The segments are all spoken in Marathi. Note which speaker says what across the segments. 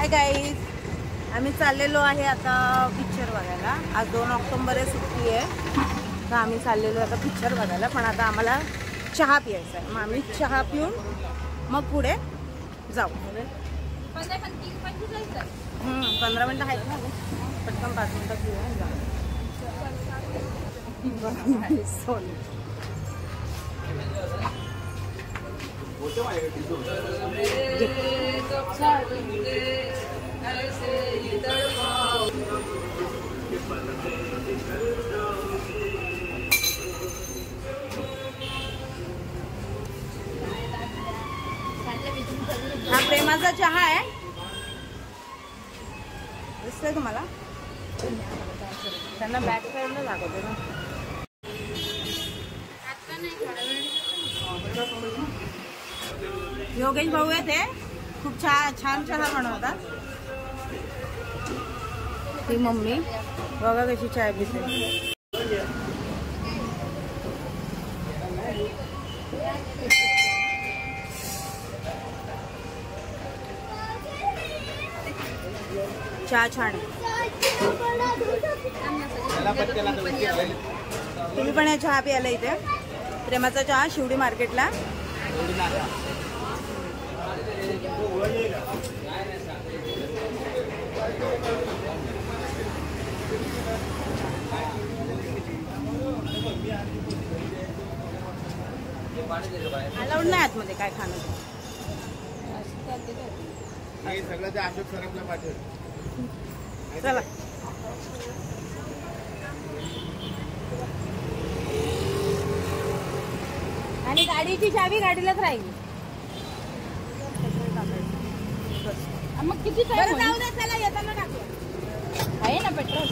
Speaker 1: हाय गाईज, आम्ही चाललेलो आहे आता पिक्चर बघायला. आज 2 ऑक्टोबर आहे, सुट्टी आहे. तर आम्ही चाललेलो आता पिक्चर बघायला. पण आता आम्हाला चहा प्यायचा आहे. मग आम्ही चहा पिऊन मग पुढे जाऊ. 15 मिनटं आहेत ना, पटकन 5 मिनटात पिऊन जाऊ. सोनी हा प्रेमाचा चहा आहे. दिसतंय तुम्हाला? त्यांना बॅक साईडला दाखवते ना. योगेश भाऊ आहे, ते खूप छान चहा बनवतात. ती मम्मी बघा कशी चहा पिते. चहा छान आहे. तुम्ही पण चहा प्यायला इथे प्रेमाचा चहा शिवडी मार्केटला. अलाउड नाही आतमध्ये काय खाणं.
Speaker 2: सगळं ते अशोक सरपला पाठवलं.
Speaker 1: चला आणि गाडीची चावी गाडीलाच राहिली. मग किती जाऊ दे, चला येताना टाकूया. आहे ना पेट्रोल.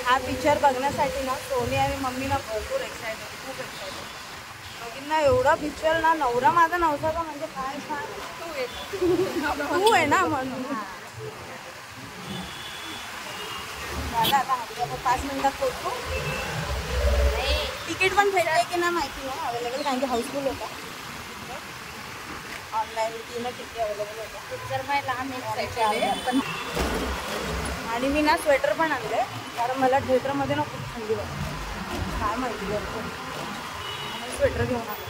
Speaker 1: हा पिक्चर बघण्यासाठी ना सोनी आणि मम्मी ना भरपूर एक्साइटेड, खूप एक्साइटेड. दोघींना एवढा पिक्चर ना, नवरा माझा नवसाचा म्हणजे काय छान. तू आहे ना म्हणून. झालं आता 5 मिनिटात पोहोचतो. तिकीट पण भेटते की नाही माहिती नाही अवेलेबल, कारण की हाऊसफुल होता. ऑनलाईन 3 तिकीट अवेलेबल होता. पिक्चर मला लांब आणि मी ना स्वेटर पण आणले, कारण मला थिएटरमध्ये ना खूप थंडी वाटते. काय माहिती भरपूर स्वेटर घेऊन आले.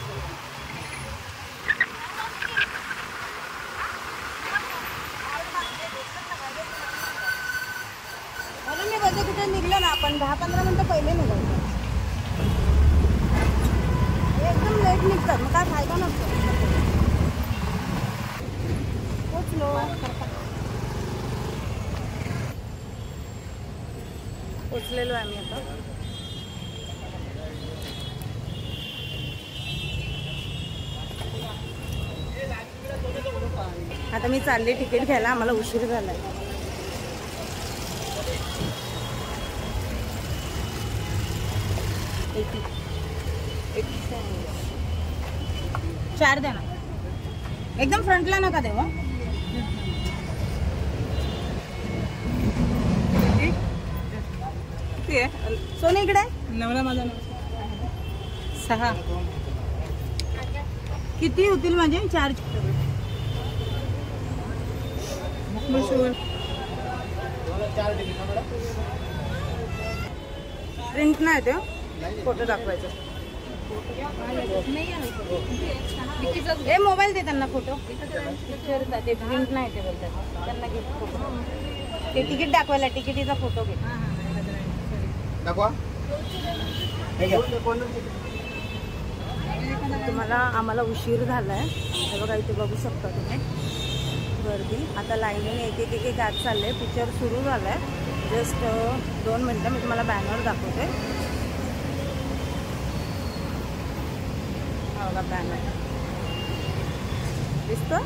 Speaker 1: म्हणून मी बोलते कुठे निघलं ना आपण 10-15 मिनटं पहिले निघायचं. एकदम लेट निघतात, मग काय फायदा नसतो. पोचलो. पोचलेलो आम्ही आता मी चालले तिकीट घ्यायला. आम्हाला उशीर झालाय. चार द्या ना, एकदम फ्रंटला नका देवा. सोनी इकडे नवरा माझा 6 किती होतील म्हणजे 4 प्रिंट नाही ते फोटो दाखवायचं. हे मोबाईल दे त्यांना, फोटो ते प्रिंट नाही ते बोलतात त्यांना. घे फोटो, ते तिकीट दाखवायला तिकिटीचा फोटो घे. तुम्हाला आम्हाला उशीर झालाय. हे बघा इथे बघू शकता तुम्ही गर्दी. आता लाईनीने एक आत चालले. पिक्चर सुरू झालाय. जस्ट 2 मिनटं मी तुम्हाला बॅनर दाखवते. बघा बॅनर दिसतो.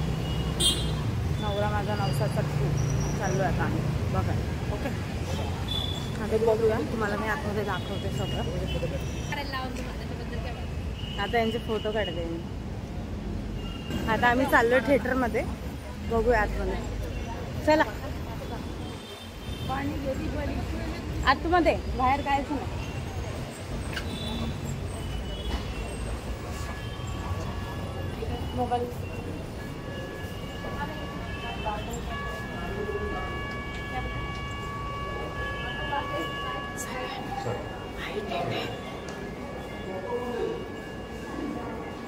Speaker 1: नवरा माझा नवसाचा चालू आहे आता आम्ही बघा. ओके आता बघूया, तुम्हाला मी आतमध्ये दाखवते सगळं. आता यांचे फोटो काढते मी. आता आम्ही चाललो थिएटरमध्ये, बघूया आतमध्ये. चला आतमध्ये, बाहेर कायच नाही. मोबाईल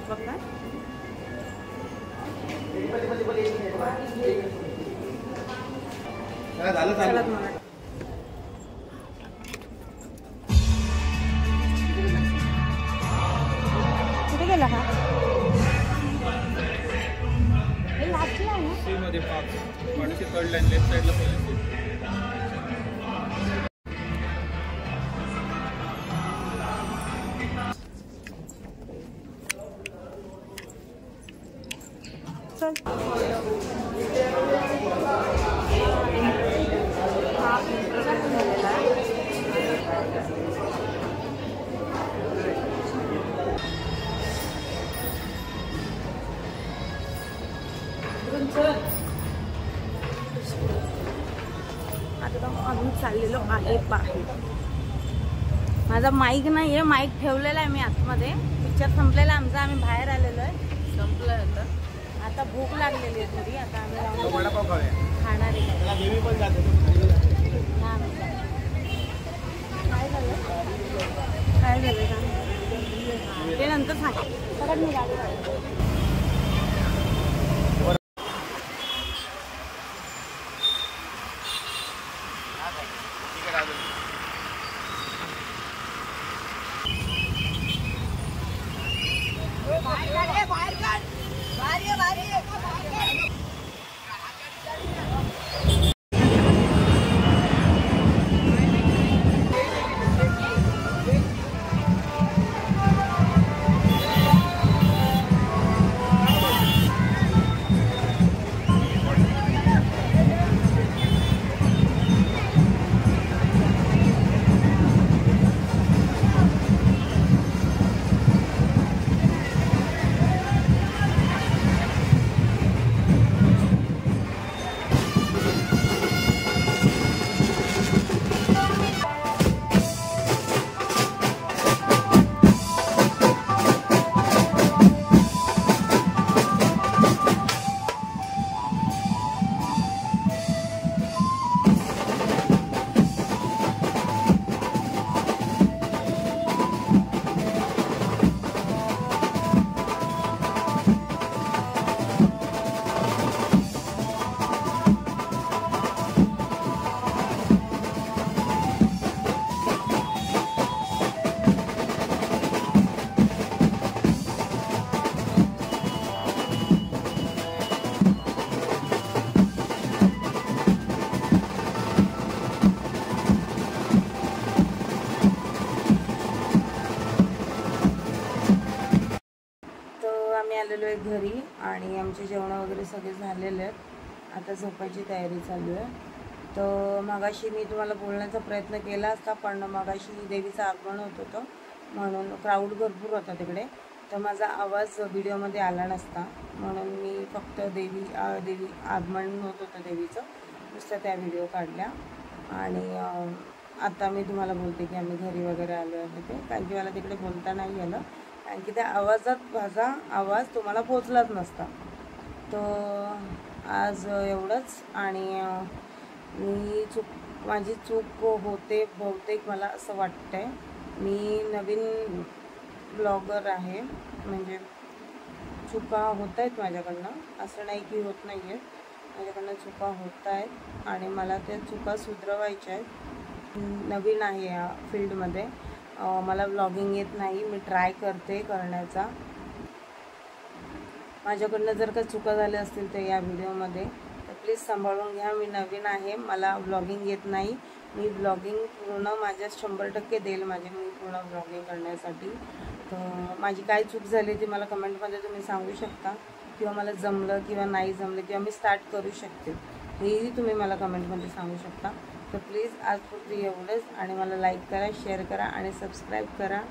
Speaker 1: बघा.
Speaker 2: झालं
Speaker 1: चला
Speaker 2: चालू.
Speaker 1: तुम्हाला कुठे गेला हा? हे लास्टला आहे ना?
Speaker 3: सी मध्ये पाठीची थर्ड लाईन लेफ्ट साईडला पहिली.
Speaker 1: चल. आता आम्ही चाललेलो आहे बाहेर. माझा माईक नाही आहे, माईक ठेवलेला आहे मी आतमध्ये. पिक्चर संपलेला आमचा, आम्ही बाहेर आलेलो आहे. संपलं आता. आता भूक लागलेली आहे थोडी. आता आम्ही
Speaker 2: वडापाव खाऊया.
Speaker 1: खाणार आहे.
Speaker 2: त्याला देवी पण जाते.
Speaker 1: काय झालं काय झालं का ते नंतर सांग. सगळ्यात मी गाडी काढते. आलेलो आहे घरी आणि आमचे जेवण वगैरे सगळे झालेले आहेत. आता झोपायची तयारी चालू आहे. तर मगाशी मी तुम्हाला बोलण्याचा प्रयत्न केला असता, पण मगाशी देवीचं आगमन होत होतं म्हणून क्राऊड भरपूर होता तिकडे, तर माझा आवाज व्हिडिओमध्ये आला नसता. म्हणून मी फक्त देवी आगमन होत होतं देवीचं, नुसतं त्या व्हिडिओ काढल्या. आणि आता मी तुम्हाला बोलते की आम्ही घरी वगैरे आलो आहे तिथे, कारण की मला तिकडे बोलता नाही आलं, कारण की त्या आवाजात माझा आवाज तुम्हाला पोचलाच नसता. तर आज एवढंच. आणि माझी चूक होते बहुतेक, मला असं वाटतं आहे. मी नवीन ब्लॉगर आहे, म्हणजे चुका होत आहेत माझ्याकडनं, असं नाही की होत नाही आहेत, माझ्याकडनं चुका होत आहेत आणि मला त्या चुका सुधारवायच्या आहेत. नवीन आहे या फील्डमध्ये, मला ब्लॉगिंग येत नाही, मी ट्राय करते करण्याचा. माझ्याकडनं जर का चुका झाल्या असतील तर या व्हिडिओमध्ये तर प्लीज सांभाळून घ्या. मी नवीन आहे, मला ब्लॉगिंग येत नाही, मी ब्लॉगिंग पूर्ण माझ्या 100% देईल मी पूर्ण ब्लॉगिंग करण्यासाठी. तर माझी काय चूक झाली ती मला कमेंटमध्ये तुम्ही सांगू शकता, किंवा मला जमलं किंवा नाही जमलं किंवा मी स्टार्ट करू शकते हेही तुम्ही मला कमेंटमध्ये सांगू शकता. तर प्लीज आज पुरती एवढंच, आणि मला लाईक करा, शेअर करा आणि सबस्क्राईब करा.